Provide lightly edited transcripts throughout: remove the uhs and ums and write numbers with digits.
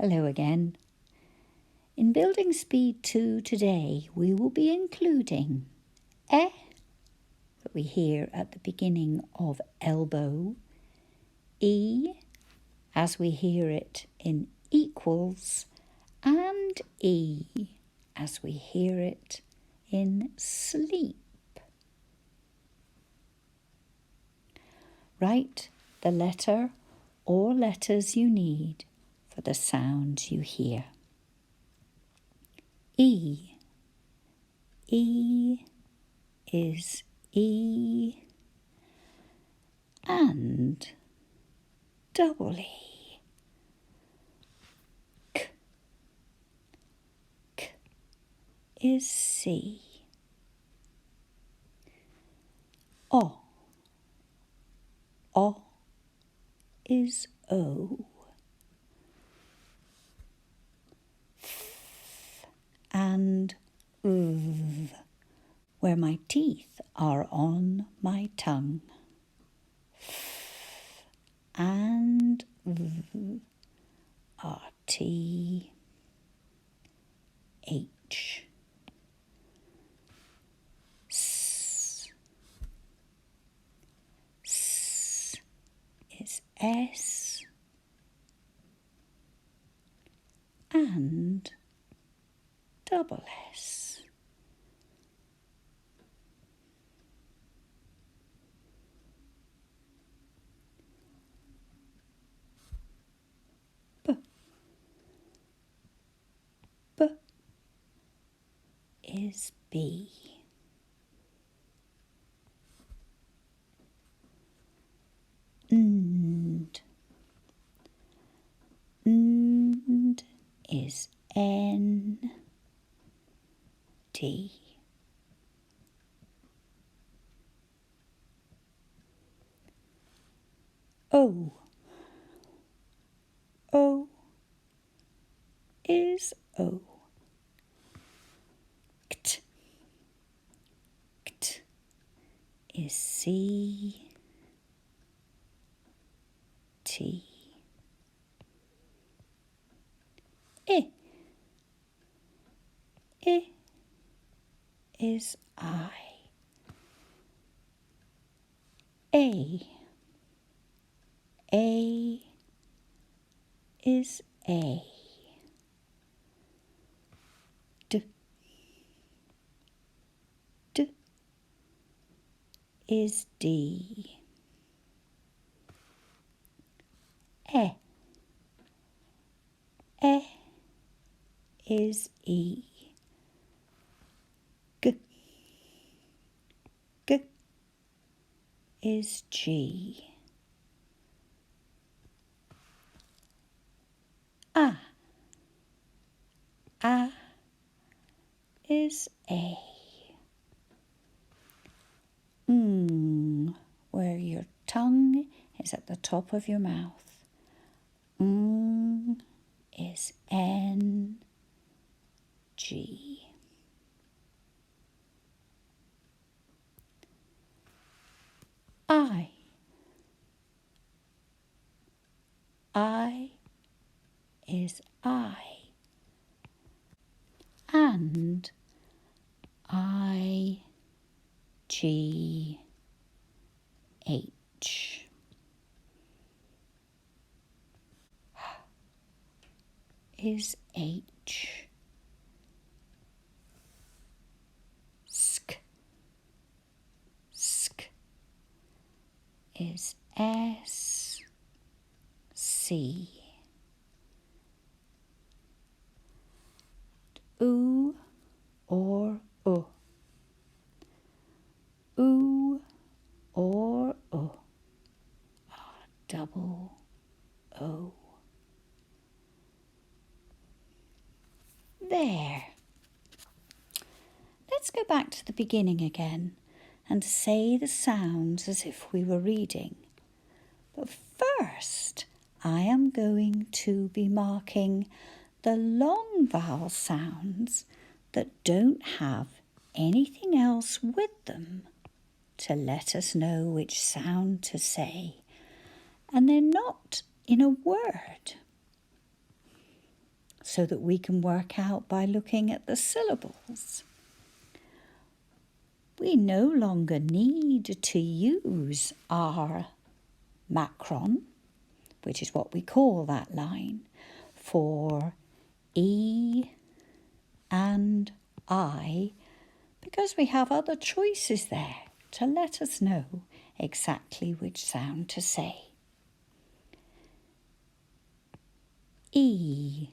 Hello again. In Building Speed 2 today, we will be including that we hear at the beginning of elbow, E as we hear it in equals, and E as we hear it in sleep. Write the letter or letters you need for the sounds you hear. E. E is E and double E. K. K is C. O. O is O. F and V, where my teeth are on my tongue. F and V are T, H. S. S is S and double S. B. B is B. Nd. Nd is N, D. O. O is O. Kt. Kt is C, T. I. I is I. A. A is A. D. D is D. E. E is E. G. G is G. A. A is A. Where your tongue is at the top of your mouth. Is N, G. I. I is I. And I, G, H. Is H. Sk. Sk is S, C. Oo or O. Oo or O. Double O. There. Let's go back to the beginning again and say the sounds as if we were reading. But first, I am going to be marking the long vowel sounds that don't have anything else with them to let us know which sound to say. And they're not in a word. so that we can work out by looking at the syllables. We no longer need to use our macron, which is what we call that line, for E and I, because we have other choices there to let us know exactly which sound to say. E,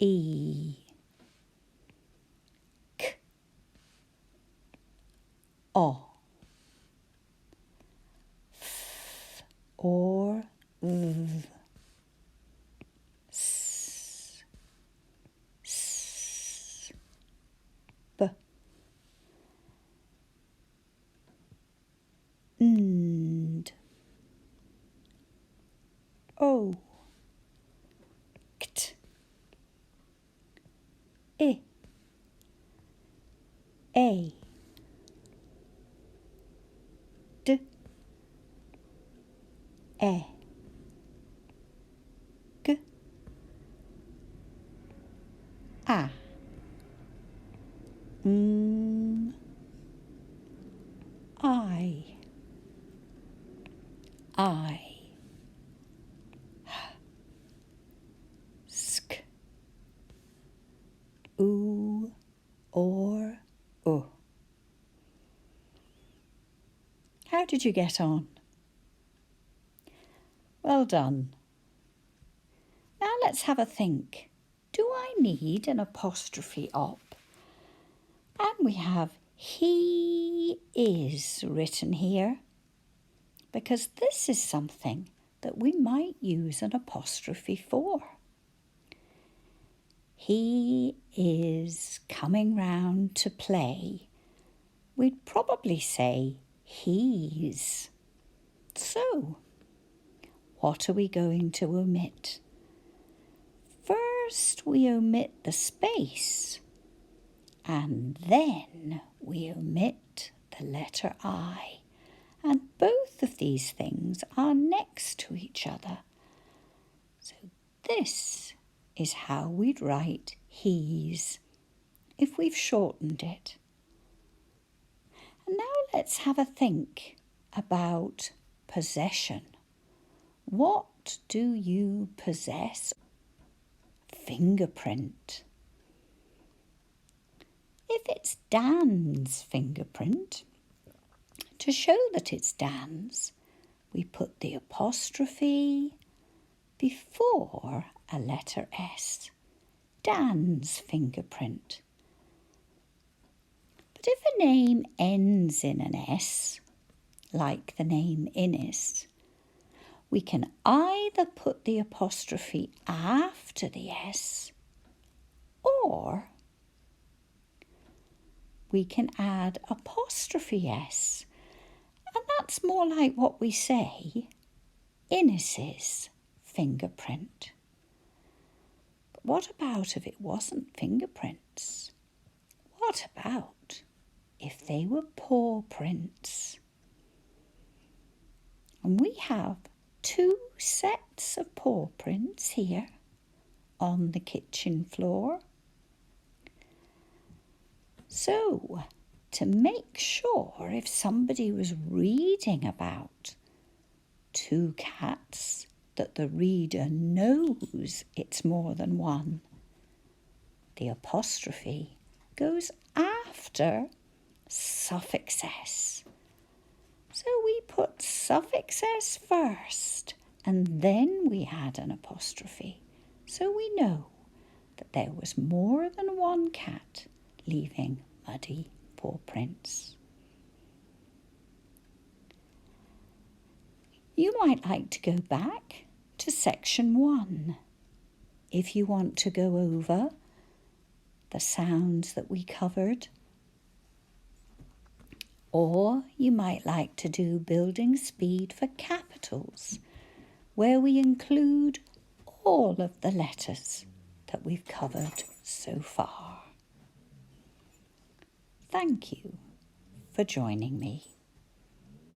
E, K, O, F or V, S, S, B, Nd, O, Kt, I, A, D, E, G, A, I, Sk, Oo or U. How did you get on? Well done. Now let's have a think. Do I need an apostrophe op? And we have he is written here, because this is something that we might use an apostrophe for. He is coming round to play. We'd probably say he's. So, what are we going to omit? First, we omit the space, and then we omit the letter I. And both of these things are next to each other. So this is how we'd write he's if we've shortened it. And now let's have a think about possession. What do you possess? Fingerprint. If it's Dan's fingerprint, to show that it's Dan's, we put the apostrophe before a letter S. Dan's fingerprint. But if a name ends in an S, like the name Innes, we can either put the apostrophe after the S, or we can add apostrophe S. And that's more like what we say, Innes's fingerprint. But what about if it wasn't fingerprints? What about if they were paw prints? And we have 2 sets of paw prints here on the kitchen floor. So, to make sure if somebody was reading about 2 cats that the reader knows it's more than one, the apostrophe goes after suffix S. So we put suffix S first and then we add an apostrophe. So we know that there was more than one cat leaving muddy paw prints. You might like to go back to section 1 if you want to go over the sounds that we covered. Or you might like to do building speed for capitals, where we include all of the letters that we've covered so far. Thank you for joining me.